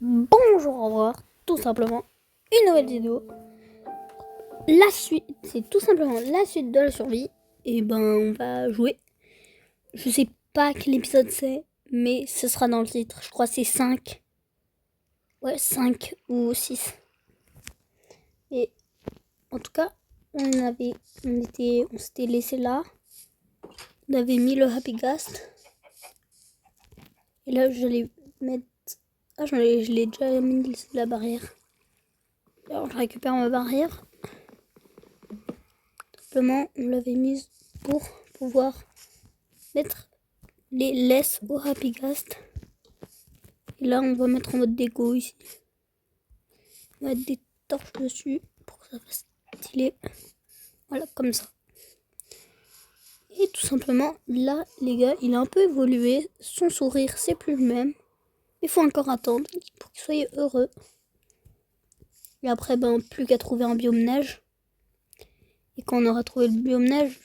Bonjour, au revoir, tout simplement, une nouvelle vidéo. La suite, c'est tout simplement la suite de la survie. Et ben, on va jouer. Je sais pas quel épisode c'est, mais ce sera dans le titre. Je crois que c'est 5. Ouais, 5 ou 6. Et en tout cas, on s'était laissé là. On avait mis le Happy Ghast. Et là, je l'ai mettre. Ah, je l'ai déjà mis la barrière. Alors, je récupère ma barrière. Simplement, on l'avait mise pour pouvoir mettre les laisses au Happy Ghast. Et là, on va mettre en mode déco ici. On va mettre des torches dessus pour que ça fasse stylé. Voilà, comme ça. Et tout simplement, là, les gars, il a un peu évolué. Son sourire, c'est plus le même. Il faut encore attendre pour qu'il soit heureux. Et après, ben, plus qu'à trouver un biome neige. Et quand on aura trouvé le biome neige,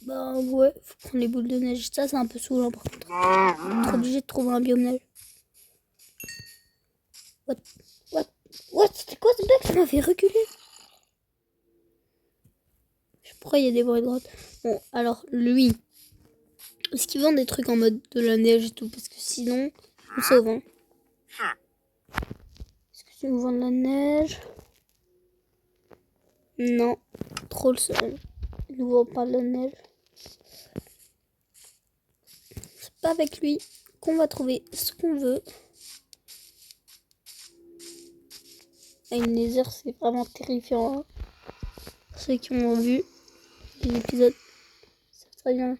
bah ouais, faut prendre les boules de neige. Ça, c'est un peu saoulant par contre. On est obligé de trouver un biome neige. What? C'était quoi ce bug? Ça m'a fait reculer. Je sais pourquoi il y a des bruits de grotte. Bon, alors, lui, est-ce qu'il vend des trucs en mode de la neige et tout? Parce que sinon, on sauve. Hein. Est-ce que tu nous vends de la neige? Non, trop le seul. Il nous vend pas de la neige. C'est pas avec lui qu'on va trouver ce qu'on veut. Une lézard, c'est vraiment terrifiant. Hein. Ceux qui ont vu les épisodes, ça très bien.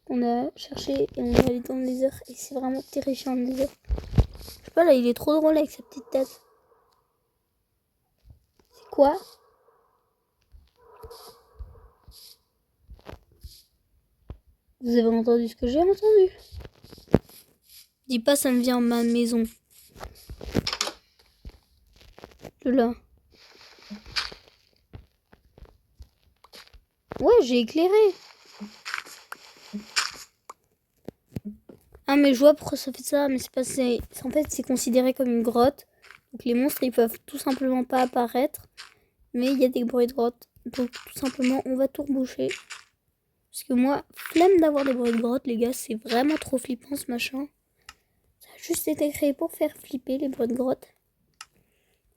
On a cherché et on est allé dans le lézard et c'est vraiment terrifiant le lézard. Je sais pas, là, il est trop drôle avec sa petite tête. C'est quoi? Vous avez entendu ce que j'ai entendu? Dis pas, ça me vient de ma maison. De là. Ouais, j'ai éclairé. Ah, mais je vois pourquoi ça fait ça. Mais c'est pas... En fait, c'est considéré comme une grotte. Donc les monstres, ils peuvent tout simplement pas apparaître. Mais il y a des bruits de grotte. Donc tout simplement, on va tout reboucher. Parce que moi, flemme d'avoir des bruits de grotte, les gars. C'est vraiment trop flippant, ce machin. Ça a juste été créé pour faire flipper les bruits de grotte.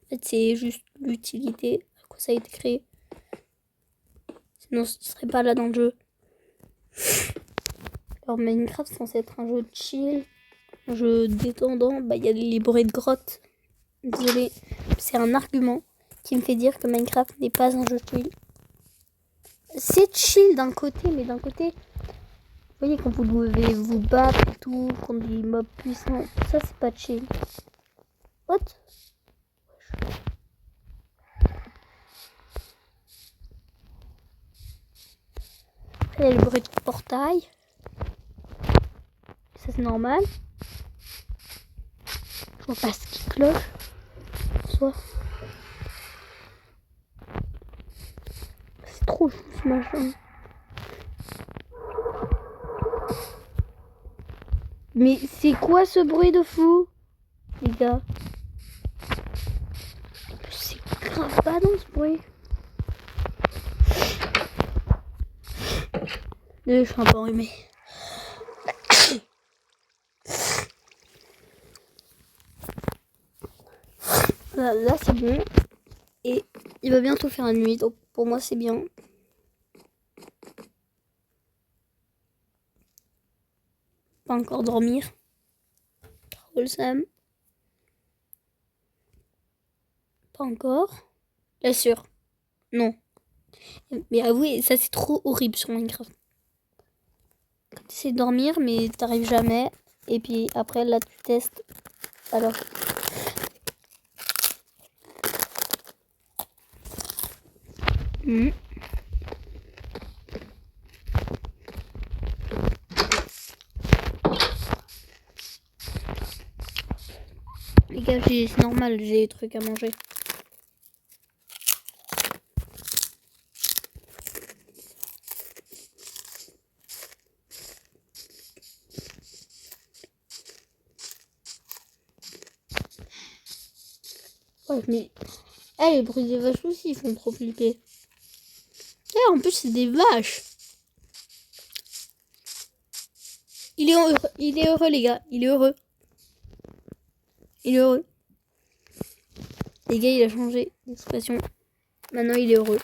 En fait, c'est juste l'utilité. À quoi ça a été créé. Sinon, ce serait pas là dans le jeu. Alors, Minecraft, c'est censé être un jeu chill. Un jeu détendant. Bah, il y a les bruits de grotte. Désolé. C'est un argument qui me fait dire que Minecraft n'est pas un jeu chill. C'est chill d'un côté, mais d'un côté, vous voyez, quand vous devez vous battre et tout, contre des mobs puissants, ça, c'est pas chill. What? Il y a le bruit de portail. Ça, c'est normal. Je vois pas ce qui cloche. Soit. C'est trop chou ce machin. Mais c'est quoi ce bruit de fou, les gars? C'est grave pas dans ce bruit. Je suis un peu enrhumée. Là c'est bon. Et il va bientôt faire la nuit, donc pour moi c'est bien. Pas encore dormir. Trop le seum. Pas encore. Bien sûr. Non. Mais avouez, ça c'est trop horrible sur Minecraft. Tu essaies de dormir, mais t'arrives jamais. Et puis après, là, tu testes. Alors. Les gars, c'est normal, j'ai des trucs à manger. Ouais, mais... les bruits des vaches aussi, ils font trop flipper. Et en plus, c'est des vaches. Il est heureux, les gars. Il est heureux. Il est heureux. Les gars, il a changé d'expression. Maintenant, il est heureux.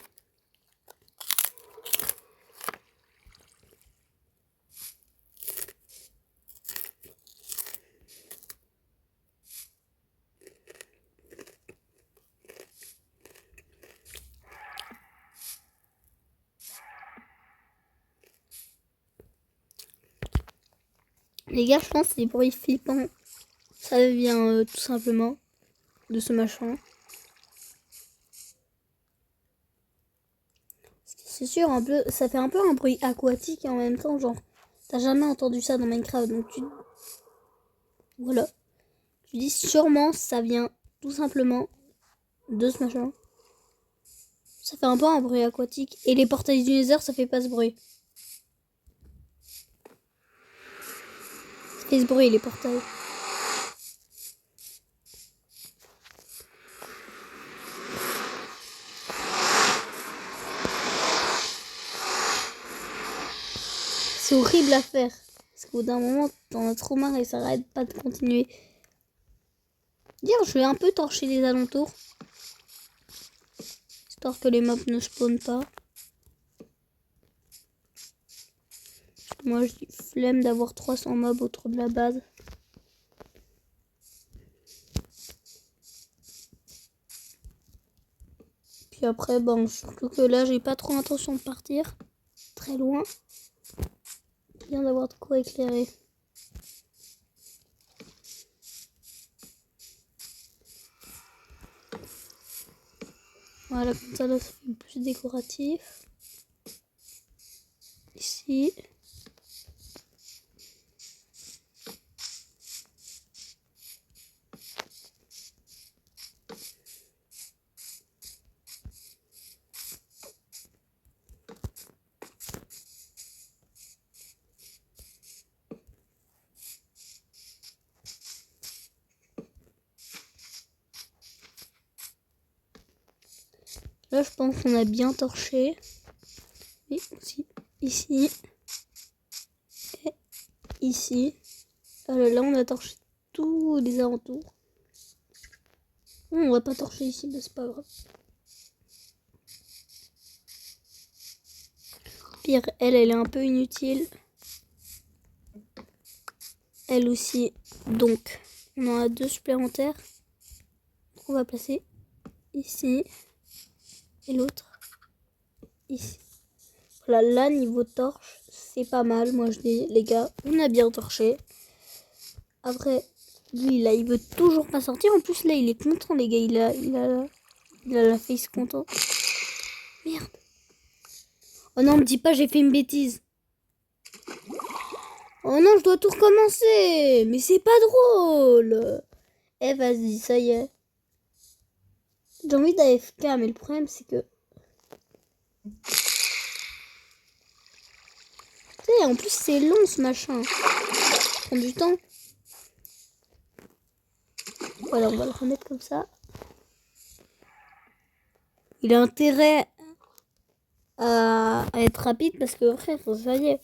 Les gars, je pense que les bruits flippants, ça vient tout simplement de ce machin. C'est sûr, ça fait un peu un bruit aquatique et en même temps, genre, t'as jamais entendu ça dans Minecraft, donc voilà. Tu dis sûrement ça vient tout simplement de ce machin. Ça fait un peu un bruit aquatique. Et les portails du Nether, ça fait pas ce bruit. Ça fait ce bruit, les portails. C'est horrible à faire. Parce qu'au bout d'un moment, t'en as trop marre et ça arrête pas de continuer. Dire, je vais un peu torcher les alentours. Histoire que les mobs ne spawnent pas. Moi, j'ai flemme d'avoir 300 mobs autour de la base. Puis après, bon, surtout que là, j'ai pas trop intention de partir. Très loin. Bien d'avoir de quoi éclairer. Voilà, comme ça, là, ça fait plus décoratif. Ici. Là, je pense qu'on a bien torché. Et aussi ici. Et ici. Là, on a torché tous les alentours. On va pas torcher ici, mais c'est pas grave. Pire, elle est un peu inutile. Elle aussi. Donc, on en a 2 supplémentaires. On va placer ici. Et l'autre ici. Voilà, là, niveau torche, c'est pas mal. Moi, je dis, les gars, on a bien torché. Après, lui, là, il veut toujours pas sortir. En plus, là, il est content, les gars. Il a la face content. Merde. Oh non, me dis pas, j'ai fait une bêtise. Oh non, je dois tout recommencer. Mais c'est pas drôle. Eh, vas-y, ça y est. J'ai envie d'AFK, mais le problème, c'est que... Tu sais, en plus, c'est long, ce machin. Ça prend du temps. Voilà, on va le remettre comme ça. Il a intérêt à être rapide parce que, frère, ça y est.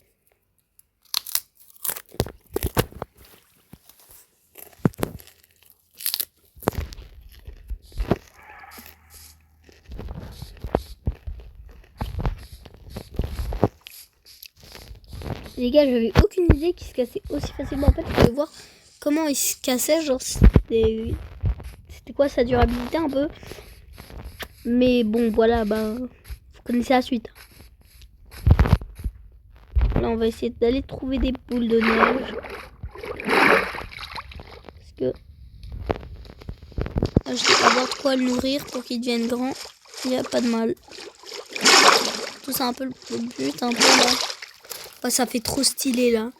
Les gars, j'avais aucune idée qu'il se cassait aussi facilement. En fait, je voulais voir comment il se cassait. Genre, c'était quoi sa durabilité un peu. Mais bon, voilà, bah, vous connaissez la suite. Là, on va essayer d'aller trouver des boules de neige. Parce que je dois avoir de quoi le nourrir pour qu'il devienne grand. Il n'y a pas de mal. Tout ça un peu le but, un peu là. Oh, ça fait trop stylé là.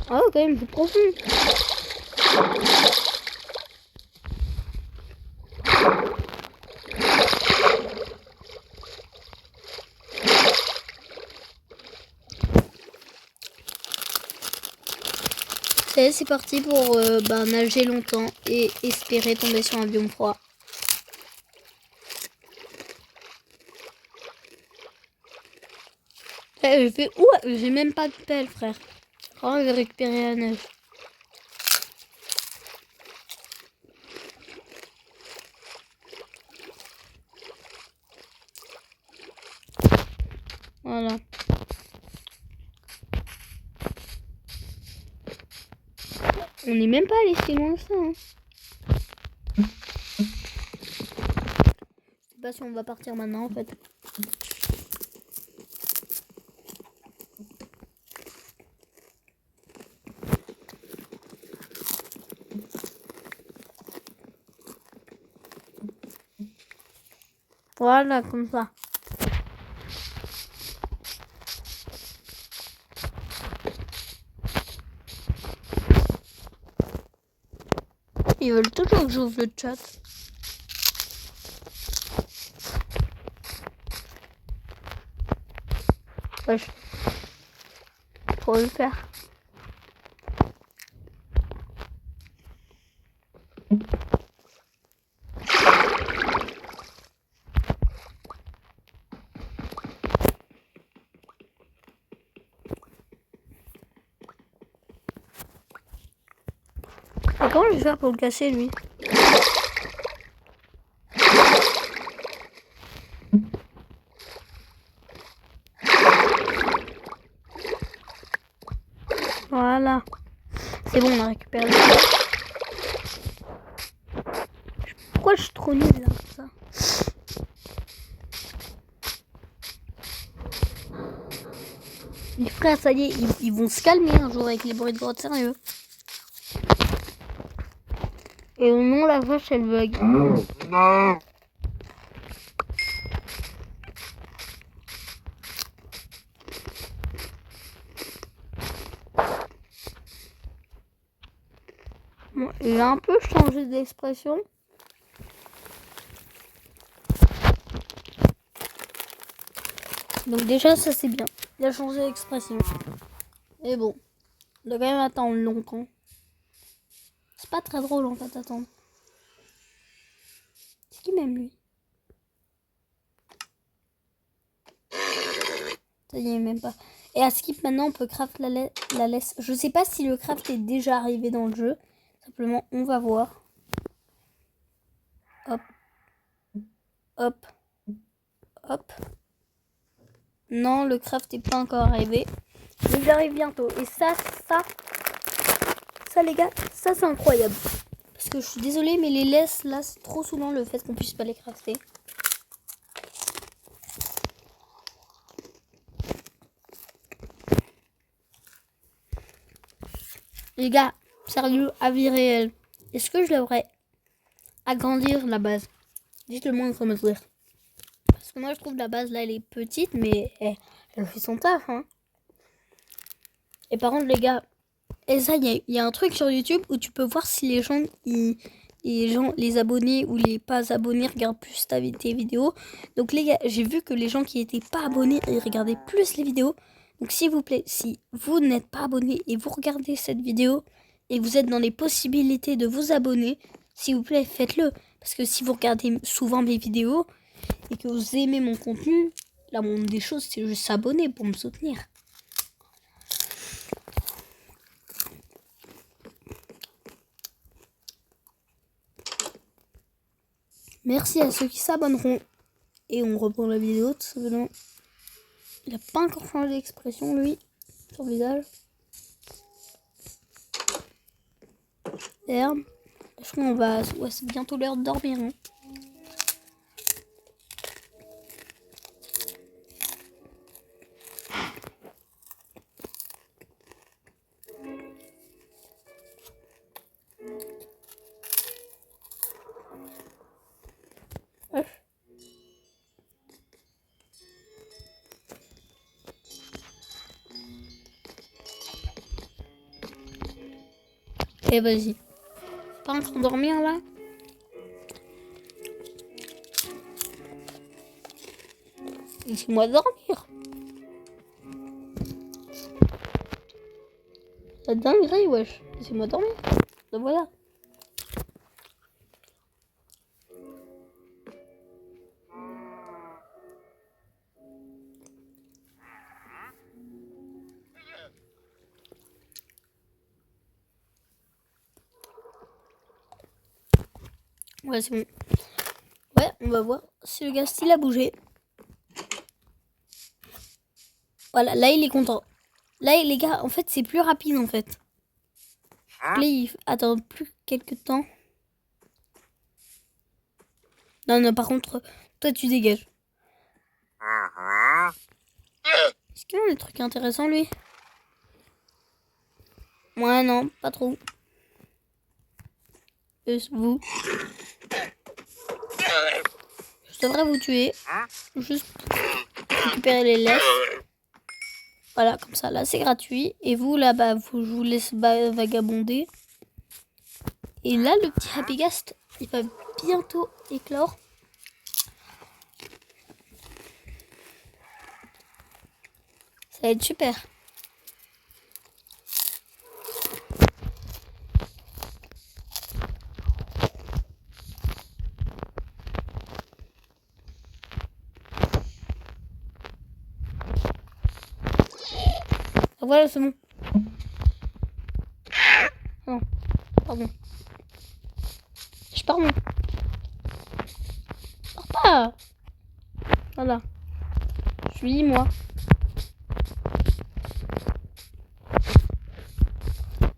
Ah, quand même, c'est profond. C'est parti pour nager longtemps et espérer tomber sur un biome froid. Je fais... Ouh, j'ai même pas de pelle, frère. Oh, je vais récupérer la neige. Voilà. On n'est même pas allé si loin que ça. Hein. Je sais pas si on va partir maintenant en fait. Voilà, comme ça. Ils veulent toujours que j'ouvre le chat. Wesh. Faut le faire. Et comment je vais faire pour le casser lui? Voilà. C'est bon, on a récupéré. Pourquoi je suis trop nulle là comme ça? Les frères, ça y est, ils vont se calmer un jour avec les bruits de grotte, sérieux. Et au nom, la vache, elle bug. Non. Bon, il a un peu changé d'expression. Donc déjà, ça c'est bien. Il a changé d'expression. Mais bon, on doit quand même attendre longtemps. C'est pas très drôle en fait, attendre. C'est qui m'aime lui? Ça y est, même pas. Et à skip maintenant, on peut craft la laisse. Je sais pas si le craft est déjà arrivé dans le jeu. Simplement, on va voir. Hop. Hop. Hop. Non, le craft n'est pas encore arrivé. Mais il arrive bientôt. Et ça les gars, ça c'est incroyable. Parce que je suis désolée, mais les laisses, là, c'est trop souvent le fait qu'on puisse pas les crafter. Les gars, sérieux, avis réel. Est-ce que je devrais agrandir la base? Dites-le moi en commentaire. Parce que moi, je trouve la base, là, elle est petite, mais elle fait son taf, hein. Et par contre, les gars, et ça, il y a un truc sur YouTube où tu peux voir si les gens, les abonnés ou les pas abonnés regardent plus tes vidéos. Donc les gars, j'ai vu que les gens qui étaient pas abonnés, ils regardaient plus les vidéos. Donc s'il vous plaît, si vous n'êtes pas abonné et vous regardez cette vidéo et vous êtes dans les possibilités de vous abonner, s'il vous plaît, faites-le. Parce que si vous regardez souvent mes vidéos et que vous aimez mon contenu, la moindre des choses, c'est juste s'abonner pour me soutenir. Merci à ceux qui s'abonneront. Et on reprend la vidéo tout simplement. Il n'a pas encore changé d'expression lui, son visage. Herbe. Je crois qu'on va... Ouais, c'est bientôt l'heure de dormir. Hein. Et vas-y. Pas en train de dormir là? Laissez-moi dormir. La dinguerie, wesh. laissez-moi dormir. Donc voilà. Ouais, c'est bon. Ouais, on va voir si le gast il a bougé. Voilà, là il est content. Là les gars, en fait c'est plus rapide en fait. Là il attend plus quelques temps. Non, non, par contre, toi tu dégages. Est-ce qu'il a des trucs intéressants lui? Ouais, non, pas trop. Vous. Je devrais vous tuer. Juste pour récupérer les laisses. Voilà, comme ça, là c'est gratuit. Et vous, là, bah, je vous laisse vagabonder. Et là, le petit Happy Ghast, il va bientôt éclore. Ça va être super. Ah, voilà, c'est bon. Non, pardon. Je pars, non. Je pars pas. Voilà. Suis-moi.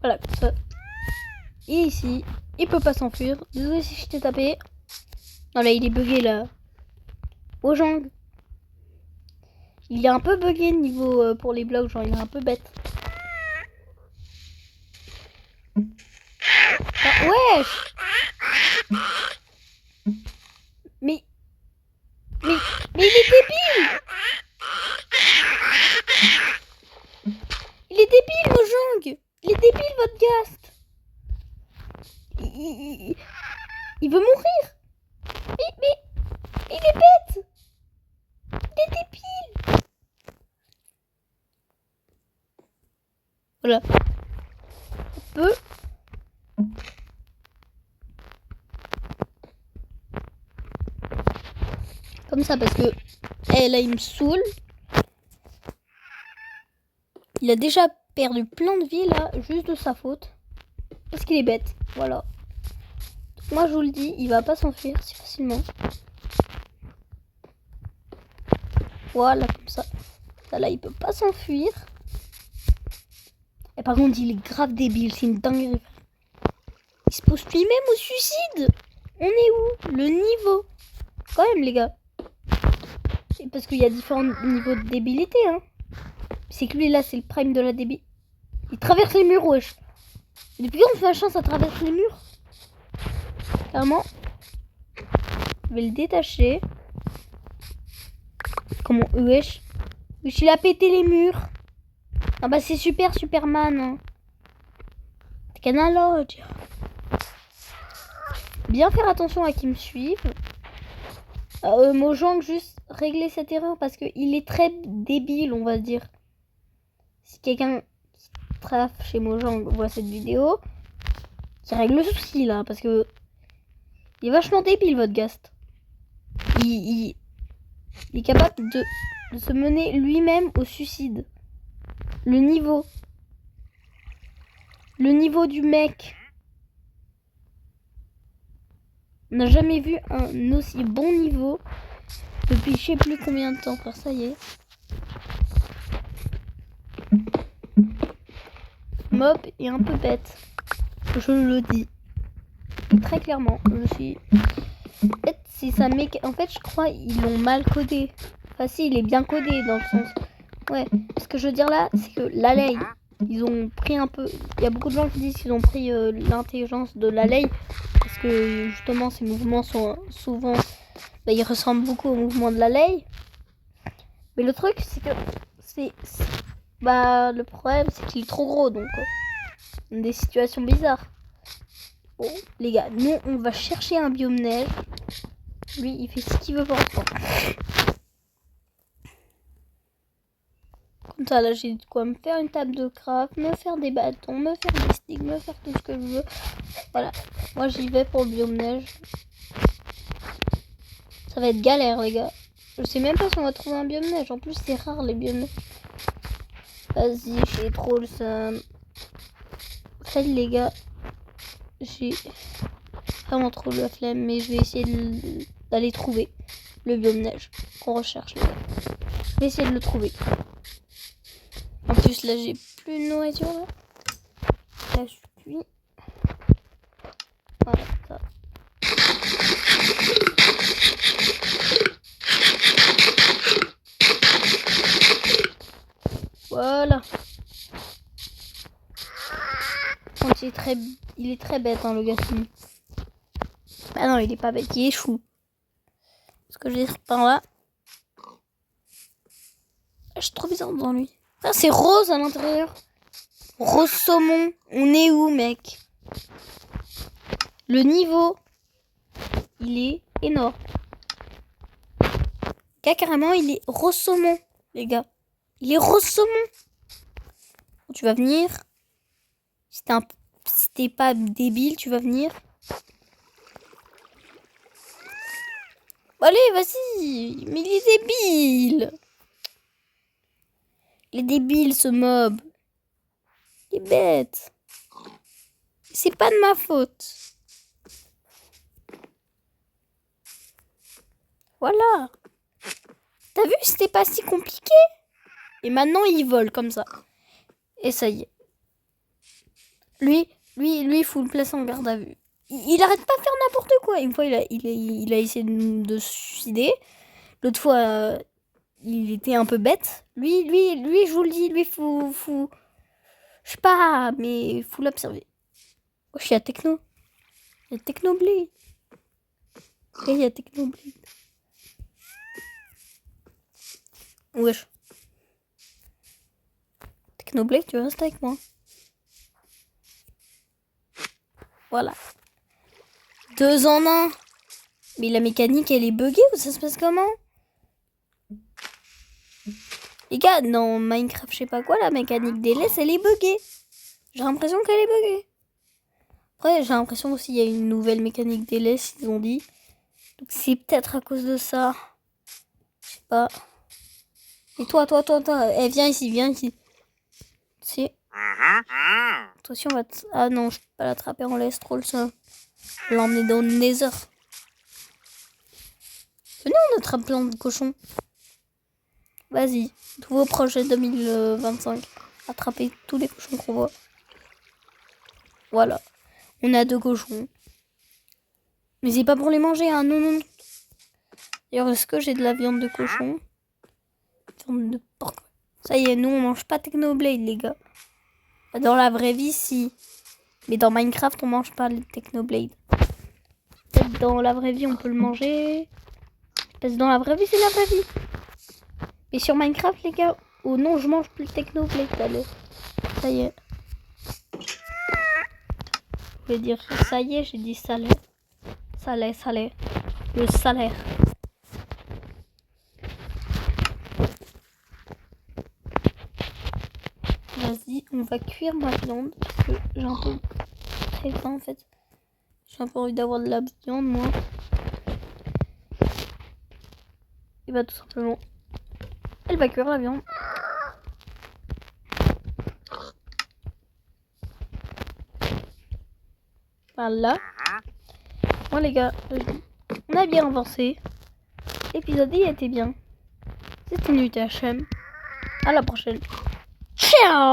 Voilà, comme ça. Et ici, il peut pas s'enfuir. Désolé si je t'ai tapé. Non, là, il est bugué, là. Mojang. Il est un peu bugué niveau pour les blocs, genre, il est un peu bête. Ah, wesh! Mais il est débile! Il est débile, Mojang! Il est débile, votre Ghast! Il veut mourir! Mais il est bête! Il est débile! Voilà. On peut... Comme ça, parce que... Eh, là, il me saoule. Il a déjà perdu plein de vie, là, juste de sa faute. Parce qu'il est bête. Voilà. Moi, je vous le dis, il va pas s'enfuir si facilement. Voilà, comme ça. Là, il peut pas s'enfuir. Et par contre, il est grave débile. C'est une dinguerie. Il se pose lui-même au suicide. On est où? Le niveau. Quand même, les gars. Et parce qu'il y a différents niveaux de débilité, hein. C'est que lui, là, c'est le prime de la débilité. Il traverse les murs, wesh. Depuis quand on fait la chance à traverser les murs? Clairement. Je vais le détacher. Comment, wesh? Wesh, il a pété les murs. Ah bah, c'est super Superman, hein. Canalogue. Bien faire attention à qui me suivent. Mojang, juste régler cette erreur parce qu'il est très débile, on va dire. Si quelqu'un qui traffe chez Mojang voit cette vidéo, qui règle le souci là, parce que il est vachement débile votre Ghast. Il est capable de se mener lui-même au suicide. Le niveau du mec. On n'a jamais vu un aussi bon niveau depuis je sais plus combien de temps, frère, ça y est. Mob est un peu bête. Je le dis. Très clairement. Je suis... En fait, c'est ça en fait, je crois ils l'ont mal codé. Enfin, si, il est bien codé dans le sens... Ouais. Ce que je veux dire là, c'est que l'Allay, ils ont pris un peu... Il y a beaucoup de gens qui disent qu'ils ont pris l'intelligence de l'Allay. Parce que, justement, ces mouvements sont souvent... Bah, ils ressemblent beaucoup aux mouvements de l'Allay. Mais le truc, c'est que... Bah, le problème, c'est qu'il est trop gros, donc... des situations bizarres. Bon, les gars, nous, on va chercher un biome neige. Lui, il fait ce qu'il veut pour l'instant. Comme ça, là, j'ai de quoi me faire une table de craft, me faire des bâtons, me faire des sticks, me faire tout ce que je veux. Voilà. Moi, j'y vais pour le biome neige. Ça va être galère, les gars. Je sais même pas si on va trouver un biome neige. En plus, c'est rare, les biomes neiges. Vas-y, j'ai trop le seum. Salut, les gars. J'ai vraiment trop la flemme, mais je vais essayer d'aller trouver le biome neige qu'on recherche, les gars. Je vais essayer de le trouver. En plus, là, j'ai plus de nourriture, là. Là, je suis... Voilà, ça. Voilà. Donc, il est très bête, hein, le garçon. Ah non, il est pas bête, il est chou. Ce que je vais dire par là. Je suis trop bizarre dans lui. Ah, c'est rose à l'intérieur. Rose saumon. On est où, mec? Le niveau, il est énorme. Gars, carrément, il est rose saumon, les gars. Il est rose saumon. Tu vas venir. Si t'es pas débile, tu vas venir. Allez, vas-y. Mais il est débile. Il est débile, ce mob. Il est bête. C'est pas de ma faute. Voilà. T'as vu, c'était pas si compliqué. Et maintenant, il vole comme ça. Et ça y est. Lui, il faut le placer en garde à vue. Il arrête pas de faire n'importe quoi. Une fois, il a essayé de se suicider. L'autre fois, il était un peu bête. Lui, je vous le dis, lui, faut... Je sais pas, mais faut l'observer. Oh, je suis à Techno. Il y a Technoblade. Et il y a Technoblade. Wesh. Technoblade, tu restes avec moi. Voilà. 2 en 1. Mais la mécanique, elle est buggée ou ça se passe comment? Les gars, dans Minecraft, je sais pas quoi, la mécanique des laisses, elle est buggée. J'ai l'impression qu'elle est buggée. Après, j'ai l'impression aussi qu'il y a une nouvelle mécanique des laisses, ils ont dit. Donc c'est peut-être à cause de ça. Je sais pas. Et toi. Eh, viens ici. Si. Attention, on va... Ah non, je peux pas l'attraper en laisse, trop le seum. Je vais l'emmener dans le Nether. Venez, on attrape plein de cochons. Vas-y, nouveau projet 2025. Attraper tous les cochons qu'on voit. Voilà. On a 2 cochons. Mais c'est pas pour les manger, hein. Non. D'ailleurs, est-ce que j'ai de la viande de cochon? Viande de porc. Ça y est, nous, on mange pas Technoblade, les gars. Dans la vraie vie, si. Mais dans Minecraft, on mange pas le Technoblade. Peut-être dans la vraie vie, on peut le manger. Parce que dans la vraie vie, c'est la vraie vie. Et sur Minecraft, les gars, oh non, je mange plus le Technoblade. Allez, ça y est. Je vais dire ça y est, j'ai dit salaire. Salaire. Le salaire. Vas-y, on va cuire ma viande. Parce que j'ai un peu très faim en fait. J'ai un peu envie d'avoir de la viande, moi. Et bah tout simplement, elle va cuire la viande. Voilà. Bon les gars, on a bien avancé. L'épisode il était bien. C'était une UTHM. À la prochaine. Ciao.